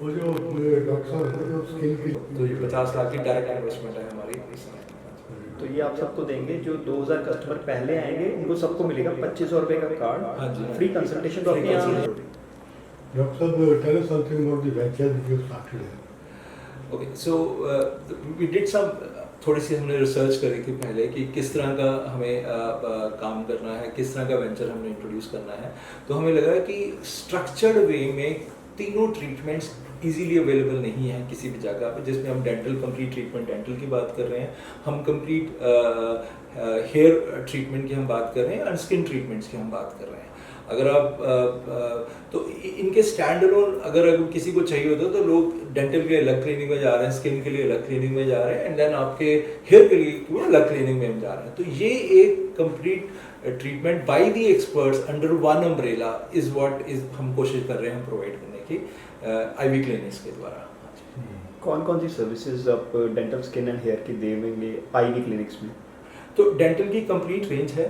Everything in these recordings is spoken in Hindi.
वो जो डॉक्टर साहब है जो स्किन की, तो ये 50 लाख की डायरेक्ट इन्वेस्टमेंट है हमारी इस समय। तो ये आप सबको देंगे, जो 2000 कस्टमर पहले आएंगे उनको सबको मिलेगा 2500 रुपये का कार्ड, हाँ जी, फ्री कंसल्टेशन। तो Free अपने यहाँ consultation. डॉक्टर साहब tell us something about the venture that you started है। Okay, so we did some, थोड़ी सी हमने रिसर्च करी थी पहले कि किस तरह का हमें काम करना है, किस तरह का वेंचर हमने इंट्रोड्यूस करना है। तो हमें लगा कि स्ट्रक्चर्ड वे में तीनों ट्रीटमेंट्स इजीली अवेलेबल नहीं है किसी भी जगह पे, जिसमें हम डेंटल कंप्लीट ट्रीटमेंट डेंटल की बात कर रहे हैं, हम कंप्लीट हेयर ट्रीटमेंट की हम बात कर रहे हैं और स्किन ट्रीटमेंट्स की हम बात कर रहे हैं। अगर आप तो इनके स्टैंड अलोन अगर किसी को चाहिए होता तो लोग डेंटल के लिए अलग क्लिनिक में जा रहे हैं, स्किन के लिए अलग क्लिनिक में जा रहे हैं, एंड देन आपके हेयर के लिए अलग क्लिनिक में हम जा रहे हैं। तो ये एक complete treatment by the experts under one umbrella is what is हम कोशिश कर रहे हैं हम प्रोवाइड करने की आईवी क्लिनिक्स के द्वारा। कौन कौन सी सर्विसेज आप डेंटल, स्किन एंड हेयर की देंगे आईवी क्लिनिक्स में? तो डेंटल की कंप्लीट रेंज है।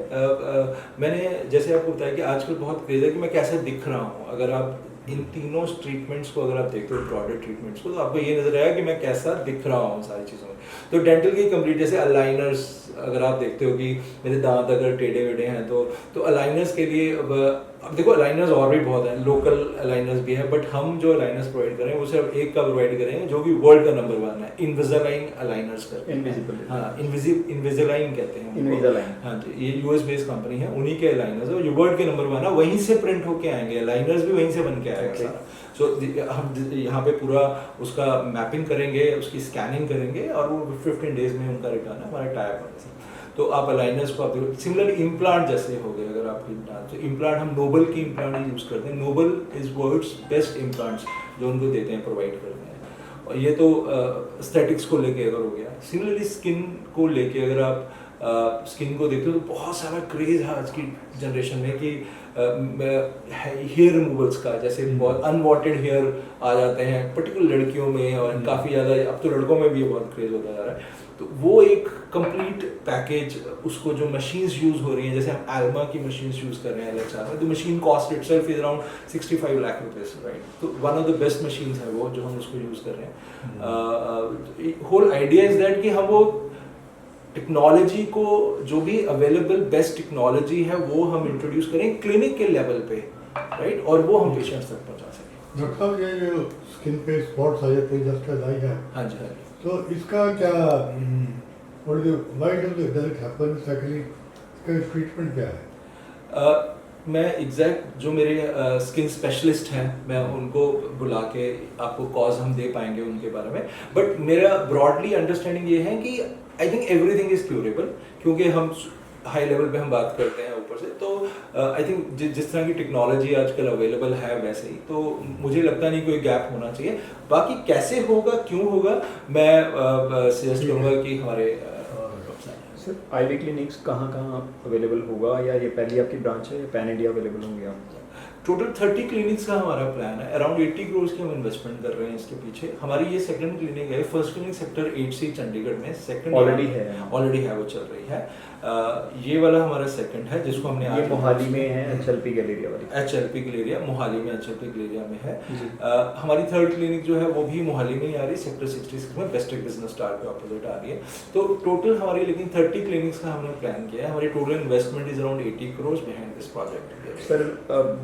मैंने जैसे आपको बताया कि आजकल बहुत क्रेज है कि मैं कैसे दिख रहा हूँ। अगर आप इन तीनों ट्रीटमेंट्स को अगर आप देखते हो, ब्रॉडर ट्रीटमेंट्स को, तो आपको ये नजर आएगा कि मैं कैसा दिख रहा हूँ सारी चीज़ों में। तो डेंटल की कंप्लीट, जैसे अलाइनर्स, अगर आप देखते हो कि मेरे दांत अगर टेढ़े वेढ़े हैं तो अलाइनर्स के लिए अब देखो अलाइनर्स और भी बहुत हैं, लोकल अलाइनर्स भी हैं, बट हम जो अलाइनर्स प्रोवाइड करें वो सिर्फ एक का प्रोवाइड करेंगे जो कि वर्ल्ड का नंबर 1 है, इनविजिलाइन अलाइनर्स करके। इनविजिबल, हाँ, इनविजिलाइन कहते हैं इनविजिलाइन। हाँ जी, ये यूएस बेस्ड कंपनी है, उन्हीं के अलाइनर्स है, ये वर्ल्ड के नंबर 1 है, वहीं से प्रिंट होके आएंगे, अलाइनर्स भी वहीं से बन के आएगा सारा। सो हम यहाँ पे पूरा उसका मैपिंग करेंगे, उसकी स्कैनिंग करेंगे और वो 15 डेज में उनका रिटर्न है हमारा टाइप होने से। तो आप अलाइनर्स को आप सिमिलर इम्प्लांट जैसे हो गए, अगर आप इम्प्लांट, तो इम्प्लांट हम नोबल की इम्प्लांट ही यूज़ करते हैं। Nobel is world's best implants जो उनको देते हैं, प्रोवाइड करते हैं। और ये तो एस्थेटिक्स को लेके अगर हो गया। सिमिलरली स्किन को लेके अगर आप स्किन को देखते हो तो बहुत सारा क्रेज है आज की जनरेशन में कि हेयर रिमूवल्स का, जैसे बहुत अनवांटेड हेयर आ जाते हैं पर्टिकुलर लड़कियों में, और काफ़ी ज़्यादा अब तो लड़कों में भी बहुत क्रेज होता जा रहा है। तो वो एक कंप्लीट पैकेज, उसको जो मशीन्स यूज़ हो रही हैं, जैसे हम एल्मा की मशीन्स यूज़ कर रहे हैं LHR में, तो machine cost itself is around 65 lakh rupees, right. तो one of the best machines है वो जो हम उसको यूज़ कर रहे हैं। होल आइडिया इज दैट कि हम वो टेक्नोलॉजी को, जो भी अवेलेबल बेस्ट टेक्नोलॉजी है वो हम इंट्रोड्यूस करें क्लिनिक के लेवल पे, राइट, और वो हम पेशेंट्स तक पहुंचा सकें। डॉक्टर साहब ये जो स्किन पे स्पॉट्स आ जाते हैं जस्ट एज आई है, हाँ जी, हाँ जी। तो इसका क्या why does it happen, secondly इसका ट्रीटमेंट क्या है? मैं एग्जैक्ट जो मेरे स्किन स्पेशलिस्ट हैं मैं उनको बुला के आपको कॉज हम दे पाएंगे उनके बारे में, बट मेरा ब्रॉडली अंडरस्टैंडिंग ये है कि I think everything is curable, क्योंकि हम हाई लेवल पे हम बात करते हैं ऊपर से। तो आई थिंक जिस तरह की टेक्नोलॉजी आजकल अवेलेबल है वैसे ही, तो मुझे लगता नहीं कोई गैप होना चाहिए। बाकी कैसे होगा, क्यों होगा, मैं सजेस्ट करूँगा कि हमारे सर आईवी क्लिनिक्स कहाँ कहाँ अवेलेबल होगा, या ये पहली आपकी ब्रांच है या पैन इंडिया अवेलेबल होंगे आप? टोटल 30 क्लिनिक्स का हमारा प्लान है, अराउंड 80 करोड़ की हम इन्वेस्टमेंट कर रहे हैं इसके पीछे। हमारी ये सेकंड क्लिनिक है, first clinic sector 8C Chandigarh में, सेकंड ऑलरेडी है वो चल रही है। ये वाला हमारा सेकंड है जिसको हमने ये मोहाली में है, HLP गैलेरिया वाली, HLP गैलेरिया मोहाली में, HLP गैलेरिया में है। हमारी थर्ड क्लिनिक जो है वो भी मोहाली में ही आ रही है, सेक्टर 66 में बेस्टेक बिजनेस स्टार के ऑपोजिट आ रही है। तो टोटल हमारी लेकिन 30 क्लिनिक्स का हमने प्लान किया है। हमारी total investment is around 80 crore behind this project. Sir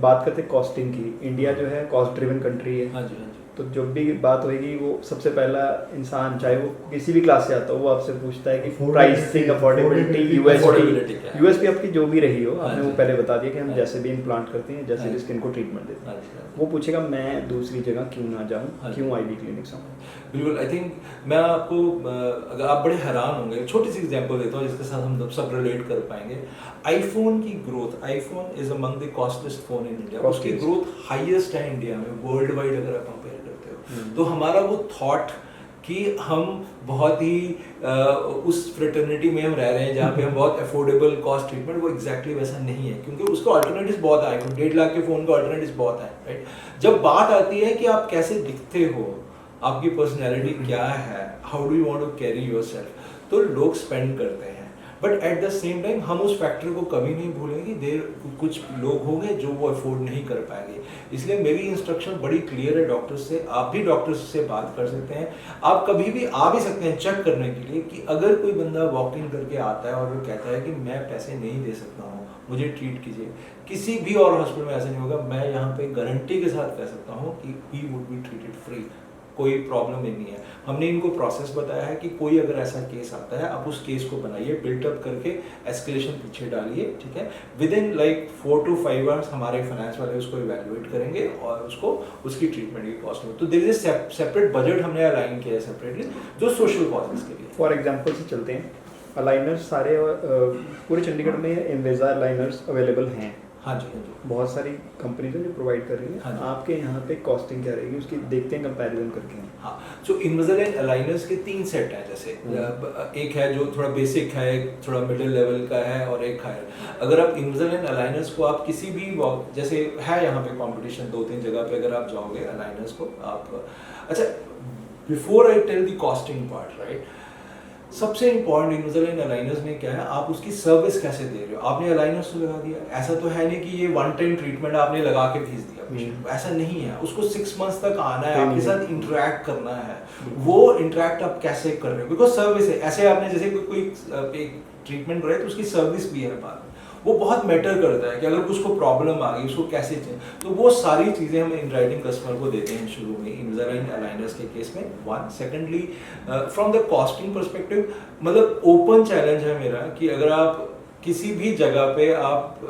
बात करते हैं कॉस्टिंग की, इंडिया जो है कॉस्ट ड्रिवन कंट्री है। हाँ जी, हाँ जी। तो जब भी बात होगी वो सबसे पहला इंसान, चाहे वो किसी भी क्लास से आता हो, वो आपसे पूछता है कि प्राइसिंग, अफोर्डेबिलिटी, यूएसपी आपकी जो भी रही हो, आपने वो पहले बता दिया कि हम जैसे भी इम्प्लांट करते हैं, जैसे भी स्किन को ट्रीटमेंट देते हैं, वो पूछेगा मैं दूसरी जगह क्यों ना जाऊँ, क्यों आईवी क्लिनिक्स आऊँ? बिल्कुल, आई थिंक मैं आपको अगर आप बड़े हैरान होंगे, छोटी सी एग्जांपल देता हूँ जिसके साथ हम सब रिलेट कर पाएंगे। आईफोन की growth, iPhone is among the costliest phone in India, उसकी ग्रोथ हाईएस्ट है इंडिया में वर्ल्ड वाइड अगर आप कंपेयर करते हो। तो हमारा वो थॉट कि हम बहुत ही उस फ्रेटर्निटी में हम रह रहे हैं जहाँ पे हम बहुत अफोर्डेबल कॉस्ट ट्रीटमेंट, वो एग्जैक्टली वैसा नहीं है, क्योंकि उसका अल्टरनेटिव बहुत है। 1.5 लाख के फ़ोन का अल्टरनेटिव बहुत है, राइट। जब बात आती है कि आप कैसे दिखते हो, आपकी पर्सनैलिटी क्या है, how do you want to carry yourself, तो लोग स्पेंड करते हैं। But at the same time हम उस फैक्टर को कभी नहीं भूलेंगे, देर कुछ लोग होंगे जो वो अफोर्ड नहीं कर पाएंगे। इसलिए मेरी इंस्ट्रक्शन बड़ी क्लियर है डॉक्टर्स से, आप भी डॉक्टर्स से बात कर सकते हैं, आप कभी भी आ भी सकते हैं चेक करने के लिए कि अगर कोई बंदा वॉक इन करके आता है और वो कहता है कि मैं पैसे नहीं दे सकता हूँ, मुझे ट्रीट कीजिए, किसी भी और हॉस्पिटल में ऐसा नहीं होगा। मैं यहाँ पे गारंटी के साथ कह सकता हूँ कि he would be treated free, कोई प्रॉब्लम ही नहीं है। हमने इनको प्रोसेस बताया है कि कोई अगर ऐसा केस आता है, आप उस केस को बनाइए, बिल्टअप करके एस्केलेशन पीछे डालिए, ठीक है, with in like 4 to 5 hours हमारे फाइनेंस वाले उसको इवैल्यूएट करेंगे और उसको उसकी ट्रीटमेंट की कॉस्ट में, तो देयर इज सेपरेट बजट हमने अलाइन किया है सेपरेटली जो सोशल कॉजेज के लिए। फॉर एग्जांपल से चलते हैं, अलाइनर्स सारे पूरे चंडीगढ़ में इन्वेजा अलाइनर्स अवेलेबल हैं। हाँ जी, हाँ जी, बहुत सारी कंपनीज हैं जो प्रोवाइड कर रही हैं। हाँ जी। आपके यहाँ पे कॉस्टिंग क्या रहेगी उसकी देखते हैं, कंपैरिजन करके। हाँ, सो इन्विजिलेंट अलाइनर्स के 3 सेट हैं, जैसे एक है जो थोड़ा बेसिक है, एक थोड़ा मिडिल लेवल का है और एक हायर। अगर आप इन्विजिलेंट अलाइनर्स को आप किसी भी जैसे है यहाँ पे कंपटीशन 2-3 जगह पे, अगर आप जाओगे अलाइनर्स को आप, अच्छा before I tell the costing part, right, सबसे इंपॉर्टेंट इन्विजिलेंट अलाइनर्स में क्या है, आप उसकी सर्विस कैसे दे रहे हो। आपने अलाइनर्स तो लगा दिया, ऐसा तो है नहीं कि ये वन टाइम ट्रीटमेंट आपने लगा के भेज दिया पेशेंट को, ऐसा नहीं है। उसको 6 months तक आना है, आपके साथ इंटरेक्ट करना है। वो इंटरेक्ट आप कैसे कर रहे हो, बिकॉज सर्विस है। ऐसे आपने जैसे कोई एक ट्रीटमेंट करे तो उसकी सर्विस भी है बाद में, वो बहुत मैटर करता है कि अगर उसको प्रॉब्लम आ गई उसको कैसे चेंज, तो वो सारी चीज़ें हम इन राइटिंग कस्टमर को देते हैं शुरू में इन्विजिलेंट अलाइनर्स के केस में। One, secondly from the costing perspective, मतलब ओपन चैलेंज है मेरा कि अगर आप किसी भी जगह पे आप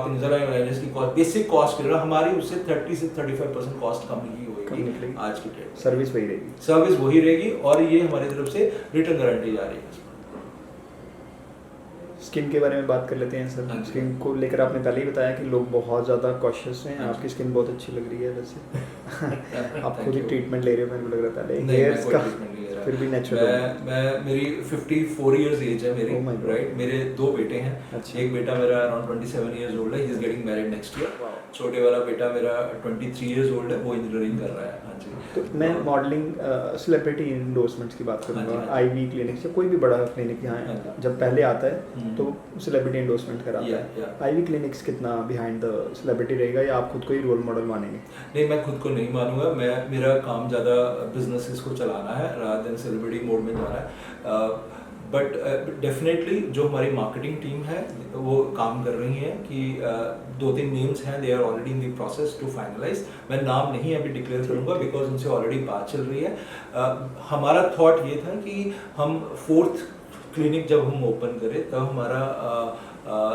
इन्विजिलेंट अलाइनर्स की कॉस्ट, बेसिक कॉस्ट कर, हमारी उससे 30 से 35% कॉस्ट कम ही होगी आज की डेट। सर्विस वही रहेगी, सर्विस वही रहेगी और ये हमारी तरफ से रिटर्न गारंटी जा रही है। स्किन के बारे में बात कर लेते हैं सर। स्किन को लेकर आपने पहले ही बताया कि लोग बहुत ज़्यादा कॉशियस हैं। आपकी स्किन बहुत अच्छी लग रही है वैसे। आप खुद ही ट्रीटमेंट ले रहे हो, मेरे को लग रहा था। हेयर्स का फिर भी नेचुरल। मैं मेरी 54 इयर्स एज है मेरी, राइट। मेरे 2 बेटे हैं। एक बेटा मेरा अराउंड 27 इयर्स ओल्ड है, he is getting married next year. छोटे वाला बेटा मेरा 23 इयर्स ओल्ड है, वो इंजीनियरिंग कर रहा है। हाँ जी। तो मैं मॉडलिंग सेलिब्रिटी इंडोर्समेंट्स की बात करूँगा। आईवी क्लिनिक्स या कोई भी बड़ा क्लिनिक यहाँ जब पहले आता है तो सेलिब्रिटी इंडोर्समेंट कराता है। आईवी क्लिनिक्स कितना बिहाइंड द सेलिब्रिटी रहेगा या आप खुद को ही रोल मॉडल मानेंगे? नहीं, मैं खुद को नहीं मानूंगा। मेरा काम ज़्यादा बिजनेसेस को चलाना है रादर देन सेलिब्रिटी मोड में जाना है। बट डेफिनेटली जो हमारी मार्केटिंग टीम है वो काम कर रही है कि 2-3 नेम्स हैं, they are already in the process to finalise. मैं नाम नहीं अभी डिक्लेयर करूंगा बिकॉज उनसे ऑलरेडी बात चल रही है। हमारा थॉट ये था कि हम 4th क्लिनिक जब हम ओपन करें तब हमारा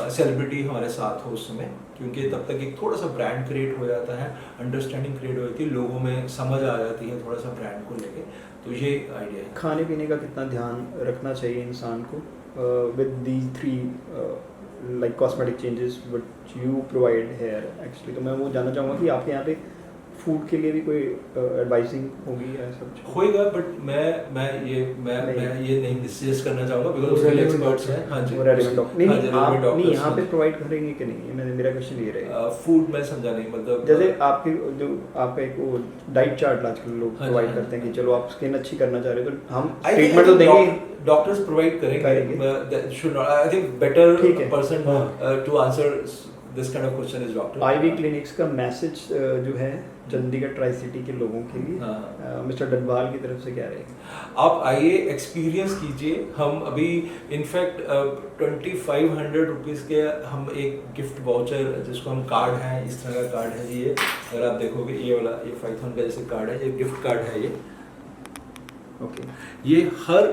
सेलिब्रिटी हमारे साथ हो उस समय, क्योंकि तब तक एक थोड़ा सा ब्रांड क्रिएट हो जाता है, अंडरस्टैंडिंग क्रिएट हो जाती है, लोगों में समझ आ जाती है थोड़ा सा ब्रांड को लेके। तो ये आइडिया है। खाने पीने का कितना ध्यान रखना चाहिए इंसान को with these 3 like cosmetic changes which you provide here actually? तो मैं वो जानना चाहूँगा कि आपके यहाँ पे फूड के लिए भी कोई एडवाइजिंग होगी या सब होएगा, बट मैं ये नहीं सजेस्ट करना चाहूँगा बिकॉज उसके लिए एक्सपर्ट्स हैं। हाँ जी, नहीं यहाँ पे प्रोवाइड करेंगे कि नहीं, मेरा क्वेश्चन ये रहेगा। फूड मैं समझा नहीं, मतलब जैसे आपकी जो आप एक वो डाइट चार्ट आजकल लोग प्रोवाइड करते हैं कि चलो आप स्किन अच्छी करना चाह रहे हो तो हम ट्रीटमेंट तो देंगे, डॉक्टर्स प्रोवाइड करेंगे। Should not, I think better person to answer this kind of question is doctor. IV clinics का मैसेज जो है चंडीगढ़ ट्राई सिटी के लोगों के लिए मिस्टर डडवाल की तरफ से क्या रहेगा? आप आइए, एक्सपीरियंस कीजिए। हम अभी इनफैक्ट 2500 रुपीज़ के हम एक गिफ्ट वाउचर, जिसको हम कार्ड है, इस तरह का कार्ड है ये, अगर आप देखोगे ये वाला, ये 5000 का जैसे कार्ड है, ये गिफ्ट कार्ड है ये। ओके, ये हर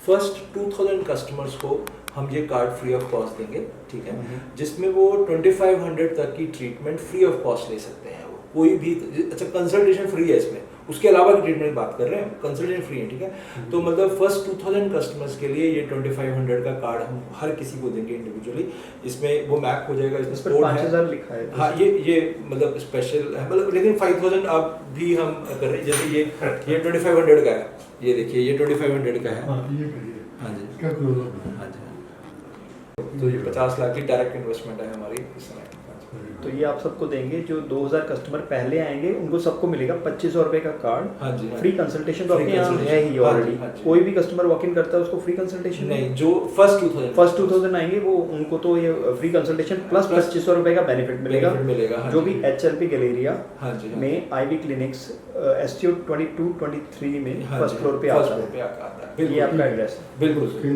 फर्स्ट 2000 कस्टमर्स को हम ये कार्ड फ्री ऑफ कॉस्ट देंगे, ठीक है, जिसमें वो 2500 तक की ट्रीटमेंट फ्री ऑफ कॉस्ट ले सकते हैं। वो कोई भी, अच्छा कंसल्टेशन फ्री है इसमें, उसके अलावा की ट्रीटमेंट बात कर रहे हैं, कंसल्टेशन फ्री है, ठीक है। तो मतलब फर्स्ट 2000 कस्टमर्स के लिए ये 2500 का कार्ड हम हर किसी को देंगे इंडिविजुअली। इसमें वो मैप हो जाएगा, इसमें स्पोर्ट 5000 लिखा है। हाँ, ये मतलब स्पेशल है, मतलब लेकिन 5000 अब भी हम कर रहे हैं। जैसे ये 2500 का है, ये देखिए ये 2500 का है। हाँ जी, हाँ जी। तो ये 50 लाख की डायरेक्ट इन्वेस्टमेंट है हमारी इस समय। तो ये आप सबको देंगे, जो 2000 कस्टमर पहले आएंगे उनको सबको मिलेगा 2500 रुपए का कार्ड। हाँ जी, हाँ फ्री जी। कंसल्टेशन तो Free आपके यहाँ है consultation, ही हाँ जी, ऑलरेडी। हाँ जी। कोई भी कस्टमर वॉक इन करता है उसको फ्री कंसल्टेशन नहीं, जो फर्स्ट 2000 आएंगे वो उनको तो ये फ्री कंसल्टेशन प्लस 2500 रुपए का बेनिफिट मिलेगा। हाँ जो जी। भी HLP गैलेरिया हाँ जी, हाँ में आईवी क्लिनिक्स STO 22-23 में हाँ फर्स्ट जी, फ्लोर पे फर्स्ट आता फ्लोर पे है। आता है। ये बिल्कुल आपका एड्रेस है। बिल्कुल उसके